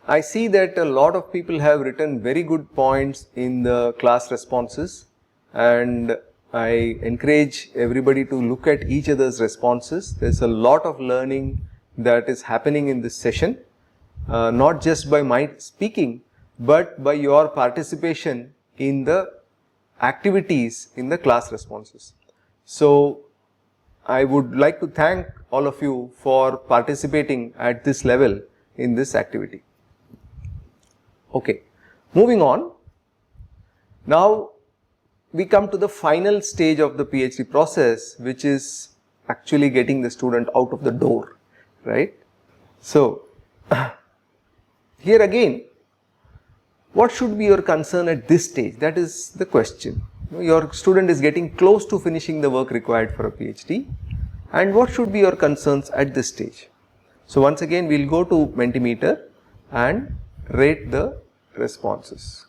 I see that a lot of people have written very good points in the class responses, and I encourage everybody to look at each other's responses. There's a lot of learning that is happening in this session, not just by my speaking, but by your participation in the activities in the class responses. So I would like to thank all of you for participating at this level in this activity. Okay, moving on. Now we come to the final stage of the PhD process, which is actually getting the student out of the door, right? So here again, what should be your concern at this stage? That is the question. Your student is getting close to finishing the work required for a PhD, and what should be your concerns at this stage? So once again, we will go to Mentimeter and rate the responses.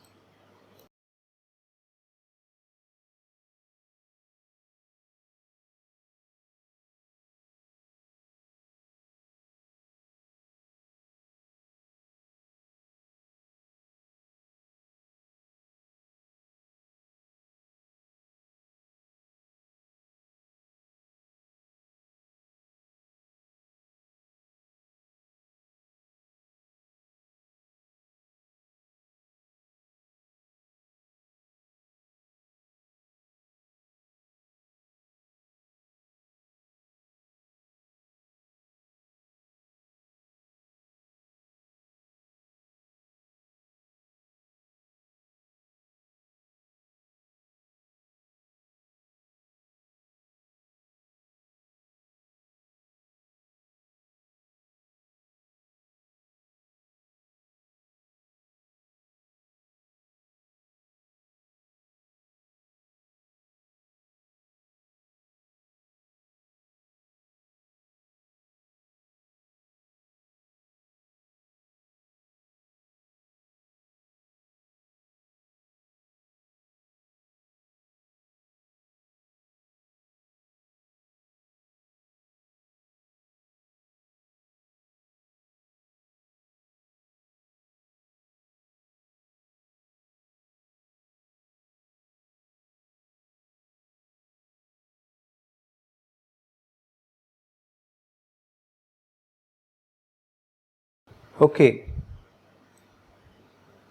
Okay,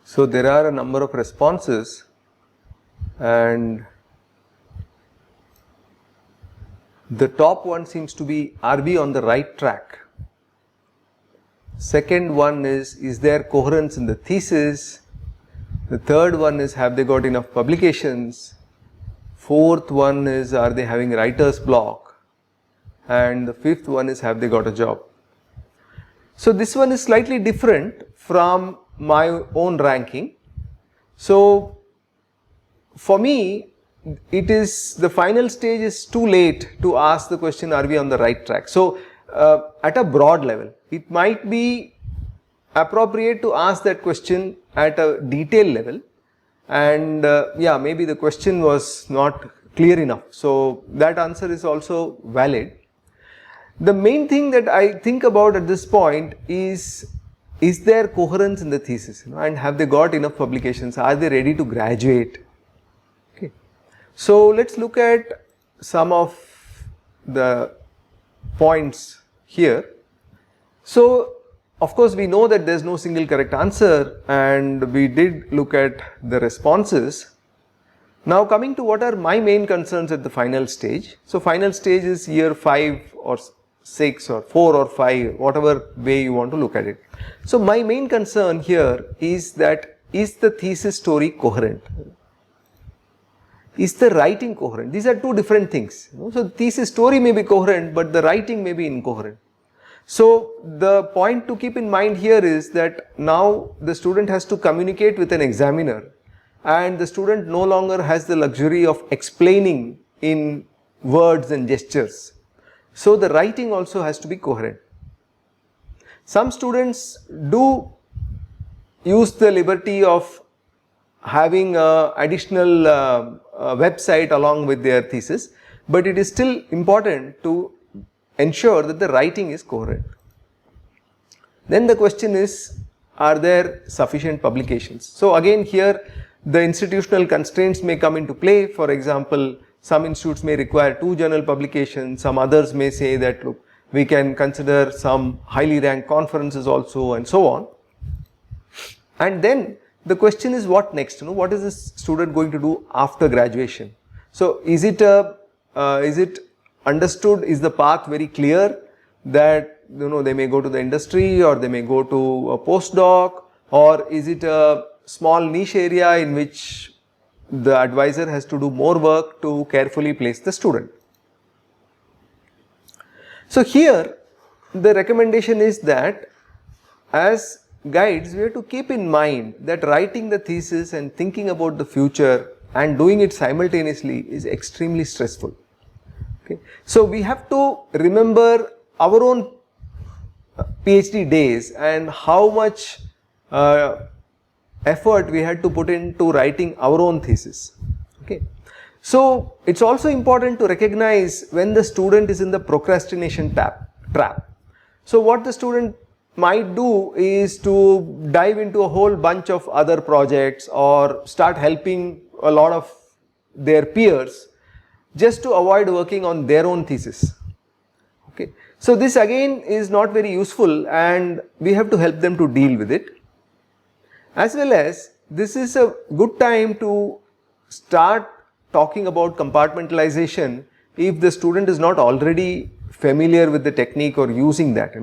so there are a number of responses, and the top one seems to be, are we on the right track? Second one is there coherence in the thesis? The third one is, have they got enough publications? Fourth one is, are they having writer's block? And the fifth one is, have they got a job? So this one is slightly different from my own ranking. So for me, it is, the final stage is too late to ask the question, are we on the right track? So at a broad level, it might be appropriate to ask that question at a detailed level, and yeah, maybe the question was not clear enough. So that answer is also valid. The main thing that I think about at this point is there coherence in the thesis, and have they got enough publications? Are they ready to graduate? Okay. So let's look at some of the points here. So of course we know that there is no single correct answer, and we did look at the responses. Now coming to what are my main concerns at the final stage. So final stage is year 5 or 6 or 4 or 5, whatever way you want to look at it. So my main concern here is that, is the thesis story coherent? Is the writing coherent? These are two different things. So the thesis story may be coherent, but the writing may be incoherent. So the point to keep in mind here is that now the student has to communicate with an examiner, and the student no longer has the luxury of explaining in words and gestures. So the writing also has to be coherent. Some students do use the liberty of having an additional website along with their thesis, but it is still important to ensure that the writing is coherent. Then the question is, are there sufficient publications? So again here the institutional constraints may come into play. For example, some institutes may require 2 journal publications, some others may say that look, we can consider some highly ranked conferences also, and so on. And then the question is, what next? What is this student going to do after graduation? So is it understood, is the path very clear that they may go to the industry, or they may go to a postdoc, or is it a small niche area in which the advisor has to do more work to carefully place the student? So here the recommendation is that as guides we have to keep in mind that writing the thesis and thinking about the future and doing it simultaneously is extremely stressful. Okay. So we have to remember our own PhD days and how much effort we had to put into writing our own thesis. Okay. So it's also important to recognize when the student is in the procrastination trap. So what the student might do is to dive into a whole bunch of other projects or start helping a lot of their peers just to avoid working on their own thesis. Okay. So this again is not very useful, and we have to help them to deal with it. As well as this is a good time to start talking about compartmentalization if the student is not already familiar with the technique or using that.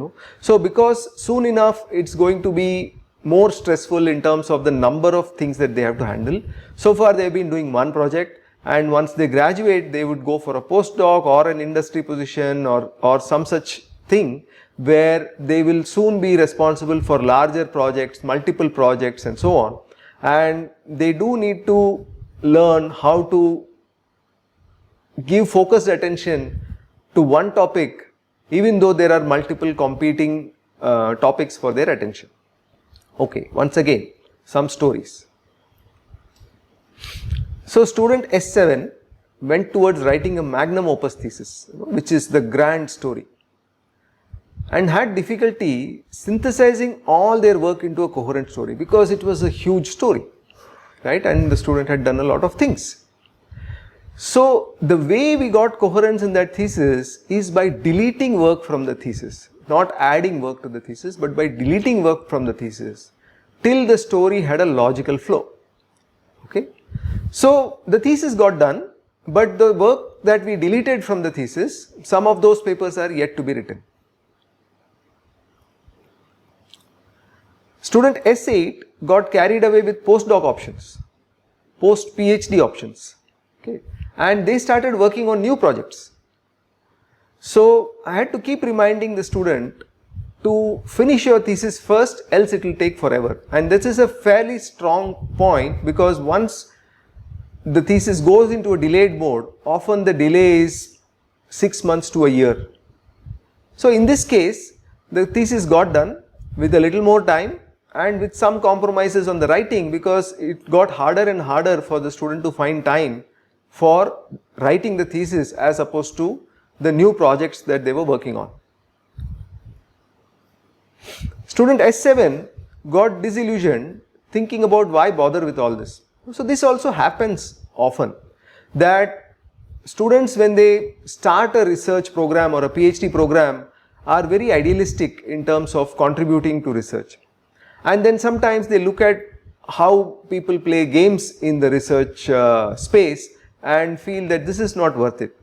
So because soon enough it's going to be more stressful in terms of the number of things that they have to handle. So far they have been doing one project, and once they graduate they would go for a postdoc or an industry position or some such thing where they will soon be responsible for larger projects, multiple projects, and so on. And they do need to learn how to give focused attention to one topic even though there are multiple competing topics for their attention. Okay, once again some stories. So student S7 went towards writing a magnum opus thesis, which is the grand story, and had difficulty synthesizing all their work into a coherent story because it was a huge story, right? And the student had done a lot of things. So the way we got coherence in that thesis is by deleting work from the thesis, not adding work to the thesis, but by deleting work from the thesis till the story had a logical flow. Okay. So the thesis got done, but the work that we deleted from the thesis, some of those papers are yet to be written. Student S8 got carried away with postdoc options, post-PhD options, okay, and they started working on new projects. So I had to keep reminding the student to finish your thesis first, else it will take forever. And this is a fairly strong point, because once the thesis goes into a delayed mode, often the delay is 6 months to a year. So in this case, the thesis got done with a little more time and with some compromises on the writing, because it got harder and harder for the student to find time for writing the thesis as opposed to the new projects that they were working on. Student S7 got disillusioned thinking about why bother with all this. So this also happens often, that students, when they start a research program or a PhD program, are very idealistic in terms of contributing to research. And then sometimes they look at how people play games in the research space and feel that this is not worth it.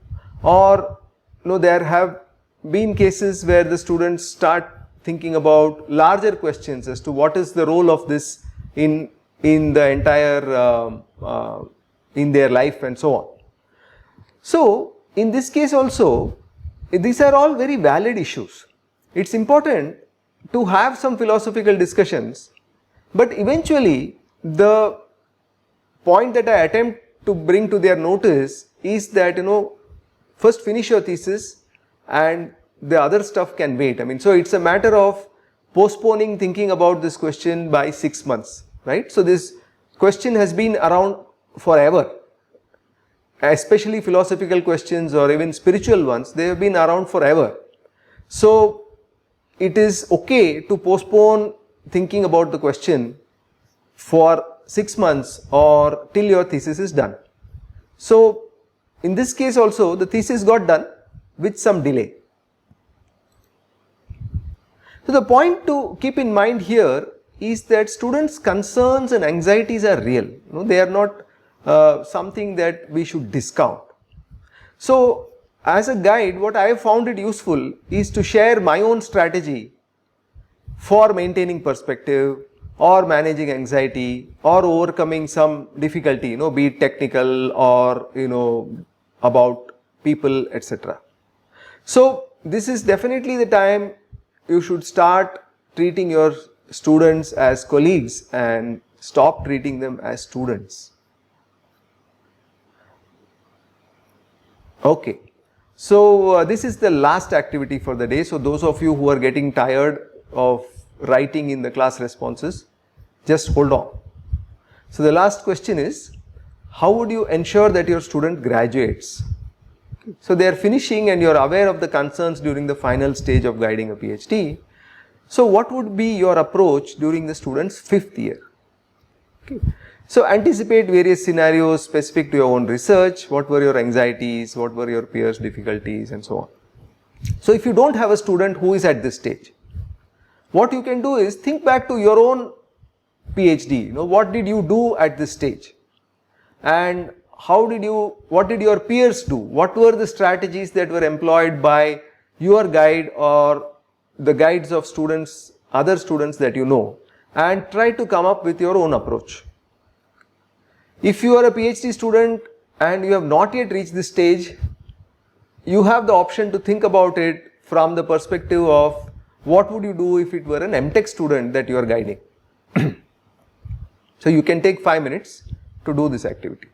Or there have been cases where the students start thinking about larger questions as to what is the role of this in the entire in their life and so on. So in this case also, these are all very valid issues. It's important to have some philosophical discussions, but eventually the point that I attempt to bring to their notice is that first finish your thesis and the other stuff can wait. So it's a matter of postponing thinking about this question by 6 months, right? So this question has been around forever, especially philosophical questions or even spiritual ones. They have been around forever. So it is okay to postpone thinking about the question for 6 months or till your thesis is done. So in this case also the thesis got done with some delay. So the point to keep in mind here is that students' concerns and anxieties are real. They are not something that we should discount. So as a guide, what I have found it useful is to share my own strategy for maintaining perspective or managing anxiety or overcoming some difficulty, be it technical or about people, etc. So this is definitely the time you should start treating your students as colleagues and stop treating them as students. Okay, so this is the last activity for the day. So those of you who are getting tired of writing in the class responses, just hold on. So the last question is, how would you ensure that your student graduates? So they are finishing and you are aware of the concerns during the final stage of guiding a PhD. So what would be your approach during the student's 5th year? Okay. So anticipate various scenarios specific to your own research. What were your anxieties? What were your peers' difficulties and so on. So if you don't have a student who is at this stage, what you can do is think back to your own PhD. What did you do at this stage? And what did your peers do? What were the strategies that were employed by your guide or the guides of students, other students that you know, and try to come up with your own approach. If you are a PhD student and you have not yet reached this stage, you have the option to think about it from the perspective of what would you do if it were an MTech student that you are guiding. So you can take 5 minutes to do this activity.